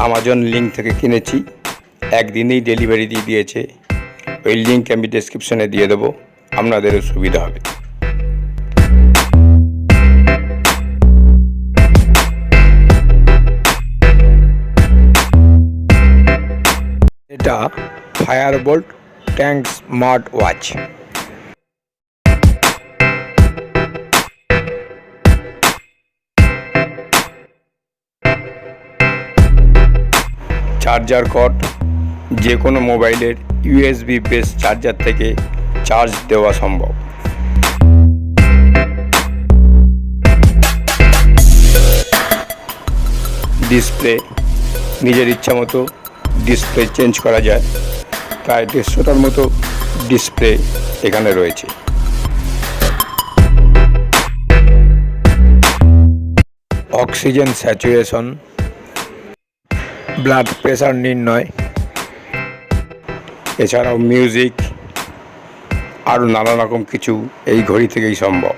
Amazon link থেকে কিনেছি, একদিনেই ডেলিভারি দিয়ে দিয়েছে। ওই লিঙ্ক আমি ডেসক্রিপশনে দিয়ে দেবো, আপনাদেরও সুবিধা হবে। এটা Fireboltt Tank smart watch. Charger cord, যে কোনো মোবাইলের ইউএসবি বেস চার্জার থেকে চার্জ দেওয়া সম্ভব। ডিসপ্লে, নিজের ইচ্ছা মতো ডিসপ্লে চেঞ্জ করা যায়। প্রায় 150টার মতো ডিসপ্লে এখানে রয়েছে। অক্সিজেন স্যাচুরেশন, ব্লাড প্রেশার নির্ণয়, এছাড়াও মিউজিক, আরও নানা রকম কিছু এই ঘড়ি থেকেই সম্ভব।